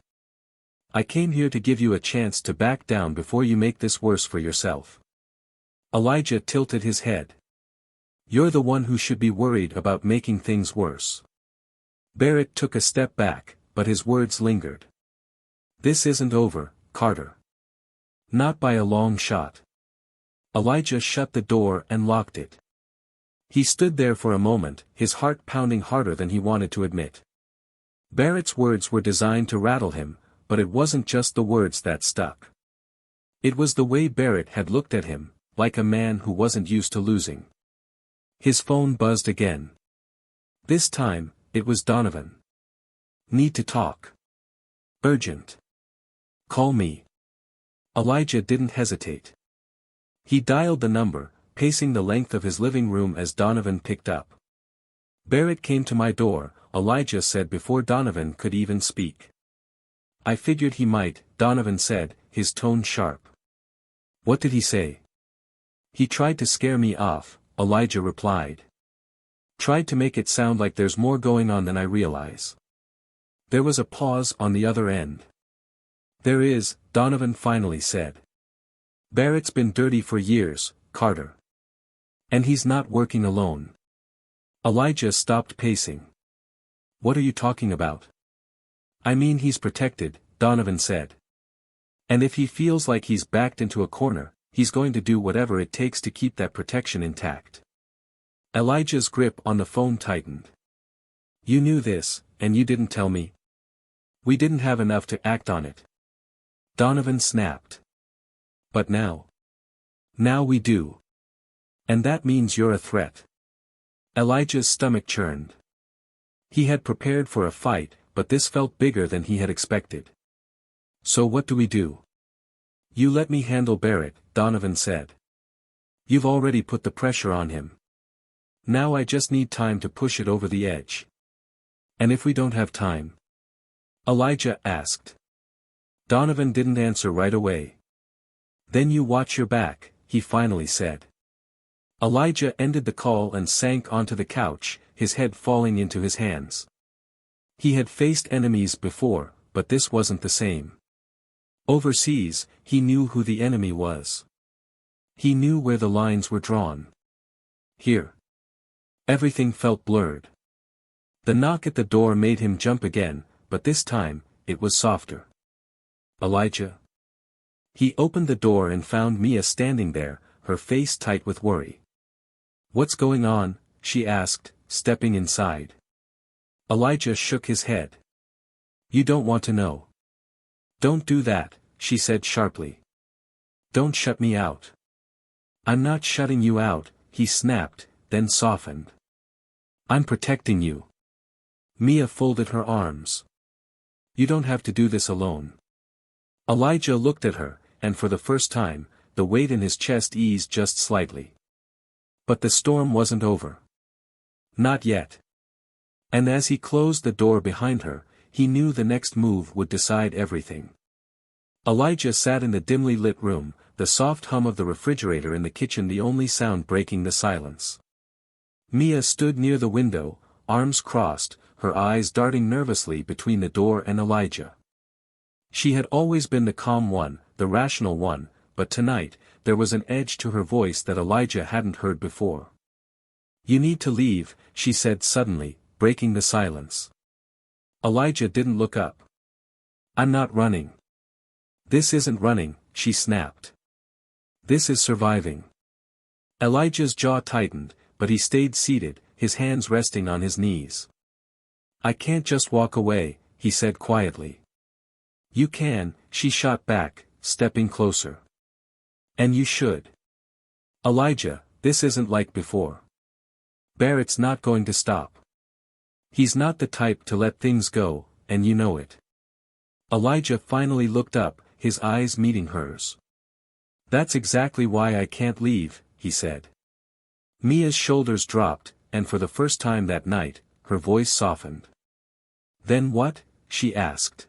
"I came here to give you a chance to back down before you make this worse for yourself." Elijah tilted his head. "You're the one who should be worried about making things worse." Barrett took a step back, but his words lingered. "This isn't over, Carter. Not by a long shot." Elijah shut the door and locked it. He stood there for a moment, his heart pounding harder than he wanted to admit. Barrett's words were designed to rattle him, but it wasn't just the words that stuck. It was the way Barrett had looked at him, like a man who wasn't used to losing. His phone buzzed again. This time, it was Donovan. "Need to talk. Urgent. Call me." Elijah didn't hesitate. He dialed the number, pacing the length of his living room as Donovan picked up. "Barrett came to my door, Elijah said before Donovan could even speak. I figured he might, Donovan said, his tone sharp. What did he say? He tried to scare me off, Elijah replied. Tried to make it sound like there's more going on than I realize. There was a pause on the other end. There is, Donovan finally said. Barrett's been dirty for years, Carter. And he's not working alone. Elijah stopped pacing. What are you talking about? I mean he's protected, Donovan said. And if he feels like he's backed into a corner, he's going to do whatever it takes to keep that protection intact. Elijah's grip on the phone tightened. You knew this, and you didn't tell me. We didn't have enough to act on it. Donovan snapped. But now. Now we do. And that means you're a threat. Elijah's stomach churned. He had prepared for a fight, but this felt bigger than he had expected. So what do we do? You let me handle Barrett, Donovan said. You've already put the pressure on him. Now I just need time to push it over the edge. And if we don't have time? Elijah asked. Donovan didn't answer right away. Then you watch your back, he finally said. Elijah ended the call and sank onto the couch, his head falling into his hands. He had faced enemies before, but this wasn't the same. Overseas, he knew who the enemy was. He knew where the lines were drawn. Here. Everything felt blurred. The knock at the door made him jump again, but this time, it was softer. Elijah? He opened the door and found Mia standing there, her face tight with worry. What's going on? She asked, stepping inside. Elijah shook his head. You don't want to know. Don't do that, she said sharply. Don't shut me out. I'm not shutting you out, he snapped, then softened. I'm protecting you. Mia folded her arms. You don't have to do this alone. Elijah looked at her, and for the first time, the weight in his chest eased just slightly. But the storm wasn't over. Not yet. And as he closed the door behind her, he knew the next move would decide everything. Elijah sat in the dimly lit room, the soft hum of the refrigerator in the kitchen the only sound breaking the silence. Mia stood near the window, arms crossed, her eyes darting nervously between the door and Elijah. She had always been the calm one, the rational one, but tonight, there was an edge to her voice that Elijah hadn't heard before. You need to leave, she said suddenly, breaking the silence. Elijah didn't look up. I'm not running. This isn't running, she snapped. This is surviving. Elijah's jaw tightened, but he stayed seated, his hands resting on his knees. I can't just walk away, he said quietly. You can, she shot back, stepping closer. And you should. Elijah, this isn't like before. Barrett's not going to stop. He's not the type to let things go, and you know it. Elijah finally looked up, his eyes meeting hers. That's exactly why I can't leave, he said. Mia's shoulders dropped, and for the first time that night, her voice softened. Then what? She asked.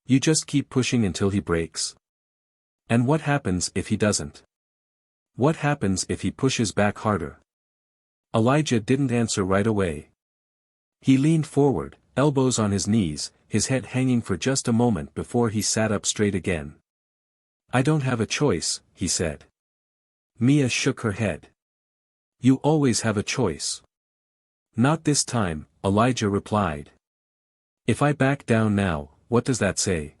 You just keep pushing until he breaks. And what happens if he doesn't? What happens if he pushes back harder? Elijah didn't answer right away. He leaned forward, elbows on his knees, his head hanging for just a moment before he sat up straight again. I don't have a choice, he said. Mia shook her head. You always have a choice. Not this time, Elijah replied. If I back down now, what does that say?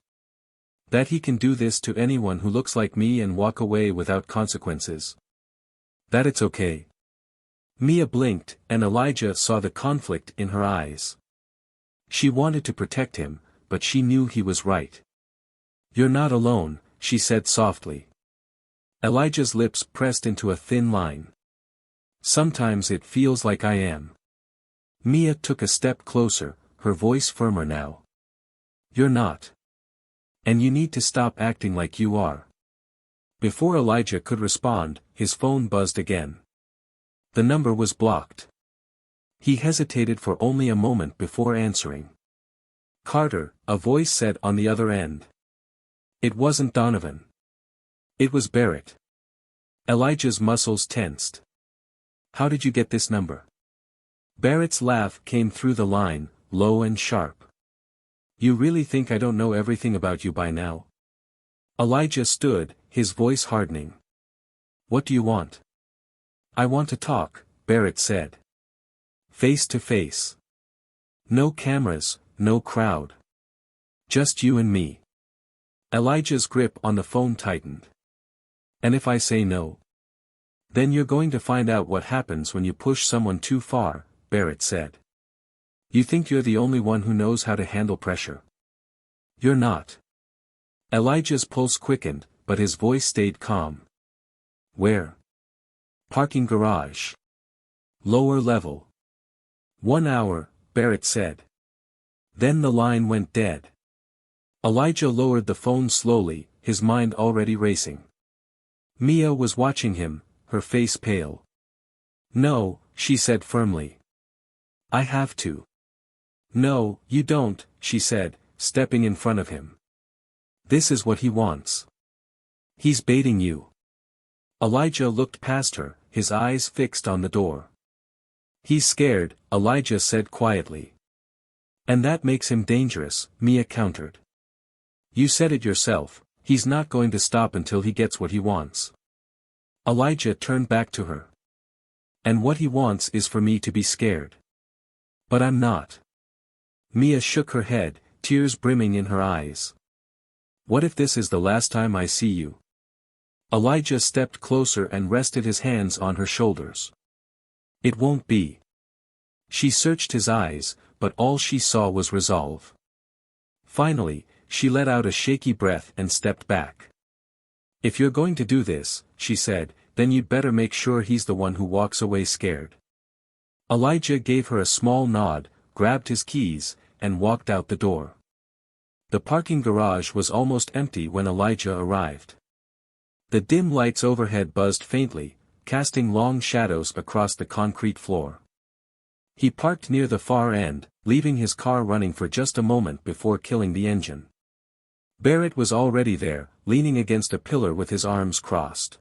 That he can do this to anyone who looks like me and walk away without consequences. That it's okay. Mia blinked, and Elijah saw the conflict in her eyes. She wanted to protect him, but she knew he was right. You're not alone, she said softly. Elijah's lips pressed into a thin line. Sometimes it feels like I am. Mia took a step closer, her voice firmer now. You're not. And you need to stop acting like you are. Before Elijah could respond, his phone buzzed again. The number was blocked. He hesitated for only a moment before answering. "Carter," a voice said on the other end. It wasn't Donovan. It was Barrett. Elijah's muscles tensed. "How did you get this number?" Barrett's laugh came through the line, low and sharp. "You really think I don't know everything about you by now?" Elijah stood, his voice hardening. "What do you want?" "I want to talk," Barrett said. "Face to face. No cameras, no crowd. Just you and me." Elijah's grip on the phone tightened. "And if I say no?" "Then you're going to find out what happens when you push someone too far," Barrett said. "You think you're the only one who knows how to handle pressure? You're not." Elijah's pulse quickened, but his voice stayed calm. "Where?" "Parking garage. Lower level." "1 hour," Barrett said. Then the line went dead. Elijah lowered the phone slowly, his mind already racing. Mia was watching him, her face pale. "No," she said firmly. "I have to." "No, you don't," she said, stepping in front of him. "This is what he wants. He's baiting you." Elijah looked past her, his eyes fixed on the door. "He's scared," Elijah said quietly. "And that makes him dangerous," Mia countered. "You said it yourself, he's not going to stop until he gets what he wants." Elijah turned back to her. "And what he wants is for me to be scared. But I'm not." Mia shook her head, tears brimming in her eyes. "What if this is the last time I see you?" Elijah stepped closer and rested his hands on her shoulders. "It won't be." She searched his eyes, but all she saw was resolve. Finally, she let out a shaky breath and stepped back. "If you're going to do this," she said, "then you'd better make sure he's the one who walks away scared." Elijah gave her a small nod, grabbed his keys, and walked out the door. The parking garage was almost empty when Elijah arrived. The dim lights overhead buzzed faintly, casting long shadows across the concrete floor. He parked near the far end, leaving his car running for just a moment before killing the engine. Barrett was already there, leaning against a pillar with his arms crossed.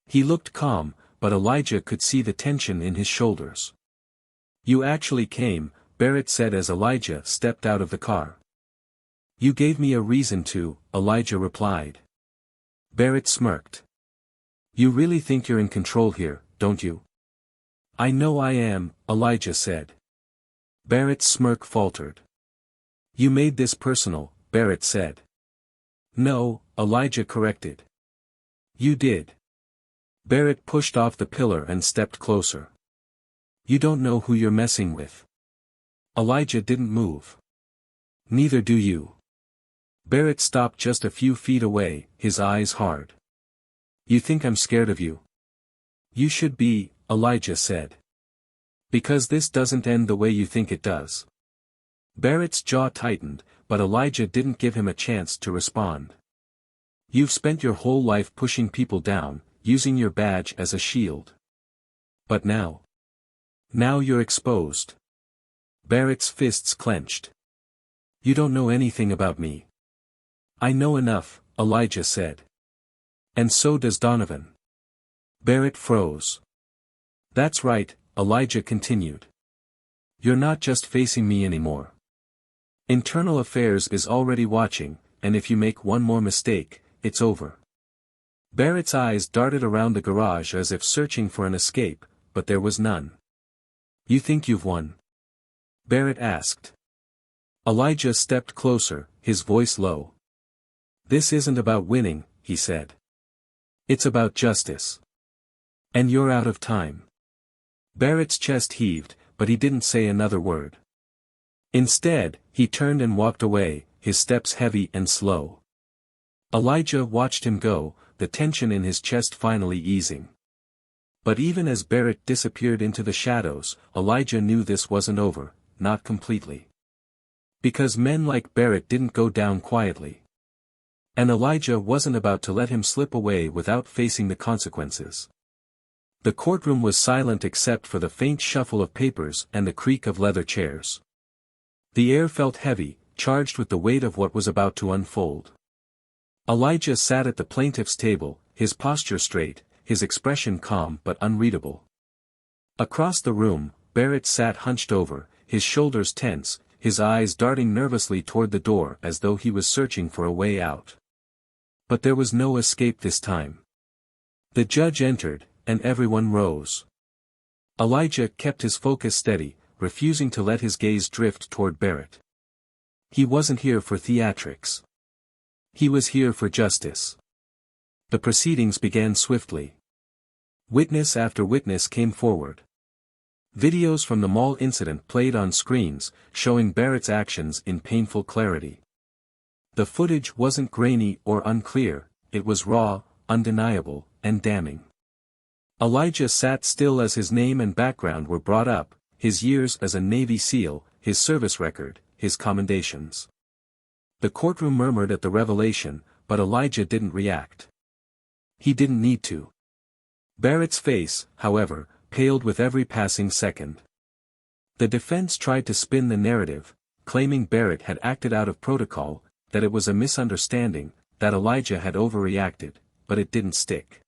He looked calm, but Elijah could see the tension in his shoulders. "You actually came," Barrett said as Elijah stepped out of the car. "You gave me a reason to," Elijah replied. Barrett smirked. "You really think you're in control here, don't you?" "I know I am," Elijah said. Barrett's smirk faltered. "You made this personal," Barrett said. "No," Elijah corrected. "You did." Barrett pushed off the pillar and stepped closer. "You don't know who you're messing with." Elijah didn't move. "Neither do you." Barrett stopped just a few feet away, his eyes hard. "You think I'm scared of you?" "You should be," Elijah said. "Because this doesn't end the way you think it does." Barrett's jaw tightened, but Elijah didn't give him a chance to respond. "You've spent your whole life pushing people down, using your badge as a shield. But now you're exposed." Barrett's fists clenched. "You don't know anything about me." "I know enough," Elijah said. "And so does Donovan." Barrett froze. "That's right," Elijah continued. "You're not just facing me anymore. Internal Affairs is already watching, and if you make one more mistake, it's over." Barrett's eyes darted around the garage as if searching for an escape, but there was none. "You think you've won?" Barrett asked. Elijah stepped closer, his voice low. "This isn't about winning," he said. "It's about justice. And you're out of time." Barrett's chest heaved, but he didn't say another word. Instead, he turned and walked away, his steps heavy and slow. Elijah watched him go, the tension in his chest finally easing. But even as Barrett disappeared into the shadows, Elijah knew this wasn't over, not completely. Because men like Barrett didn't go down quietly. And Elijah wasn't about to let him slip away without facing the consequences. The courtroom was silent except for the faint shuffle of papers and the creak of leather chairs. The air felt heavy, charged with the weight of what was about to unfold. Elijah sat at the plaintiff's table, his posture straight, his expression calm but unreadable. Across the room, Barrett sat hunched over, his shoulders tense, his eyes darting nervously toward the door as though he was searching for a way out. But there was no escape this time. The judge entered, and everyone rose. Elijah kept his focus steady, refusing to let his gaze drift toward Barrett. He wasn't here for theatrics. He was here for justice. The proceedings began swiftly. Witness after witness came forward. Videos from the mall incident played on screens, showing Barrett's actions in painful clarity. The footage wasn't grainy or unclear, it was raw, undeniable, and damning. Elijah sat still as his name and background were brought up, his years as a Navy SEAL, his service record, his commendations. The courtroom murmured at the revelation, but Elijah didn't react. He didn't need to. Barrett's face, however, paled with every passing second. The defense tried to spin the narrative, claiming Barrett had acted out of protocol, that it was a misunderstanding, that Elijah had overreacted, but it didn't stick.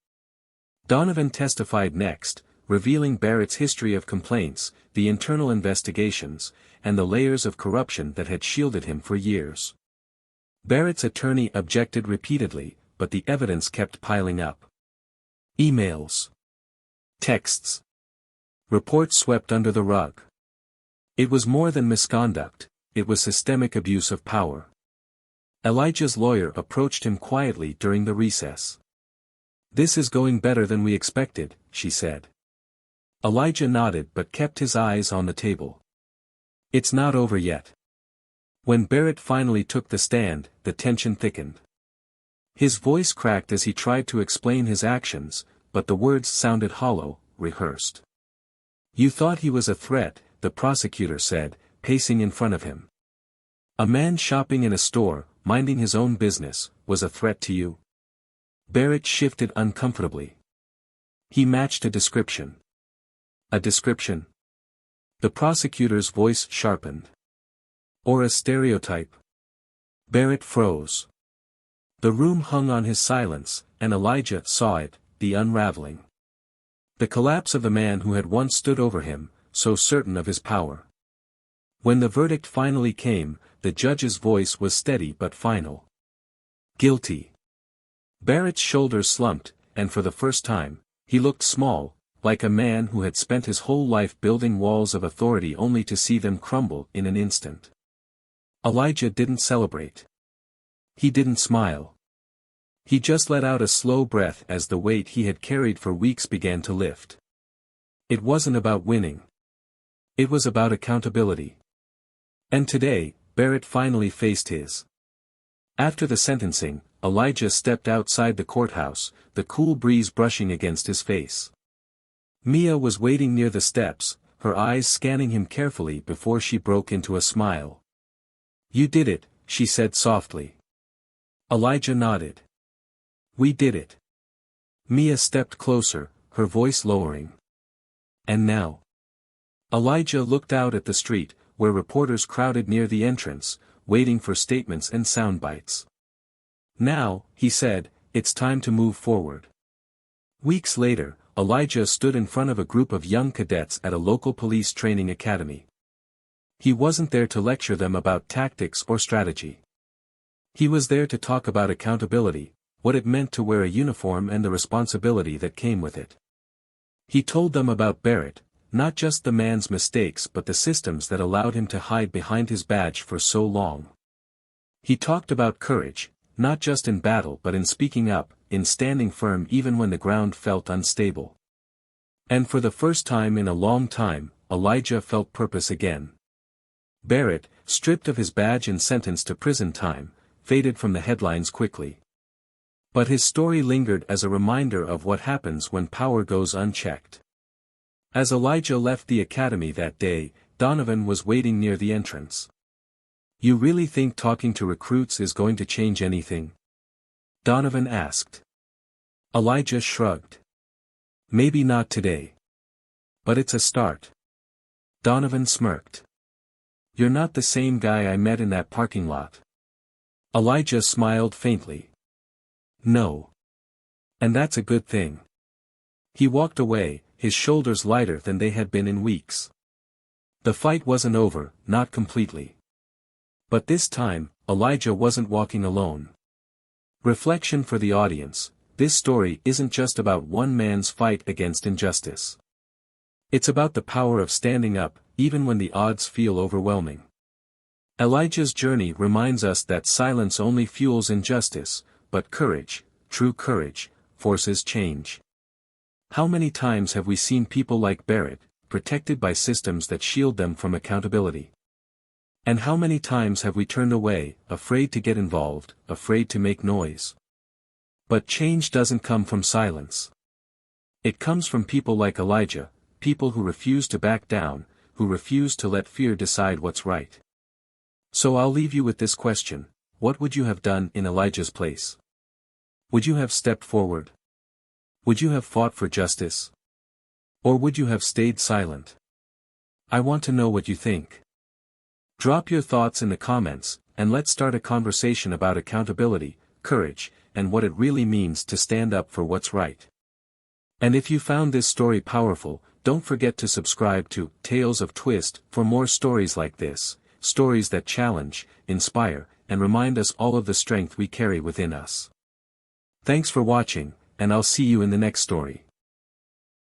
Donovan testified next, revealing Barrett's history of complaints, the internal investigations, and the layers of corruption that had shielded him for years. Barrett's attorney objected repeatedly, but the evidence kept piling up. Emails. Texts. Reports swept under the rug. It was more than misconduct, it was systemic abuse of power. Elijah's lawyer approached him quietly during the recess. "This is going better than we expected," she said. Elijah nodded but kept his eyes on the table. "It's not over yet." When Barrett finally took the stand, the tension thickened. His voice cracked as he tried to explain his actions, but the words sounded hollow, rehearsed. "You thought he was a threat," the prosecutor said, pacing in front of him. "A man shopping in a store, minding his own business, was a threat to you?" Barrett shifted uncomfortably. He matched a description. "A description?" The prosecutor's voice sharpened. "Or a stereotype?" Barrett froze. The room hung on his silence, and Elijah saw it, the unraveling. The collapse of the man who had once stood over him, so certain of his power. When the verdict finally came, the judge's voice was steady but final. "Guilty." Barrett's shoulders slumped, and for the first time, he looked small, like a man who had spent his whole life building walls of authority only to see them crumble in an instant. Elijah didn't celebrate. He didn't smile. He just let out a slow breath as the weight he had carried for weeks began to lift. It wasn't about winning. It was about accountability. And today, Barrett finally faced his. After the sentencing, Elijah stepped outside the courthouse, the cool breeze brushing against his face. Mia was waiting near the steps, her eyes scanning him carefully before she broke into a smile. "You did it," she said softly. Elijah nodded. "We did it." Mia stepped closer, her voice lowering. "And now?" Elijah looked out at the street, where reporters crowded near the entrance, waiting for statements and sound bites. "Now," he said, "it's time to move forward." Weeks later, Elijah stood in front of a group of young cadets at a local police training academy. He wasn't there to lecture them about tactics or strategy. He was there to talk about accountability, what it meant to wear a uniform and the responsibility that came with it. He told them about Barrett, not just the man's mistakes but the systems that allowed him to hide behind his badge for so long. He talked about courage, not just in battle but in speaking up, in standing firm even when the ground felt unstable. And for the first time in a long time, Elijah felt purpose again. Barrett, stripped of his badge and sentenced to prison time, faded from the headlines quickly. But his story lingered as a reminder of what happens when power goes unchecked. As Elijah left the academy that day, Donovan was waiting near the entrance. "You really think talking to recruits is going to change anything?" Donovan asked. Elijah shrugged. Maybe not today. But it's a start. Donovan smirked. You're not the same guy I met in that parking lot. Elijah smiled faintly. No. And that's a good thing. He walked away, his shoulders lighter than they had been in weeks. The fight wasn't over, not completely. But this time, Elijah wasn't walking alone. Reflection for the audience: this story isn't just about one man's fight against injustice. It's about the power of standing up, even when the odds feel overwhelming. Elijah's journey reminds us that silence only fuels injustice, but courage, true courage, forces change. How many times have we seen people like Barrett, protected by systems that shield them from accountability? And how many times have we turned away, afraid to get involved, afraid to make noise? But change doesn't come from silence. It comes from people like Elijah, people who refuse to back down, who refuse to let fear decide what's right. So I'll leave you with this question: what would you have done in Elijah's place? Would you have stepped forward? Would you have fought for justice? Or would you have stayed silent? I want to know what you think. Drop your thoughts in the comments, and let's start a conversation about accountability, courage, and what it really means to stand up for what's right. And if you found this story powerful, don't forget to subscribe to Tales of Twist for more stories like this, stories that challenge, inspire, and remind us all of the strength we carry within us. Thanks for watching, and I'll see you in the next story.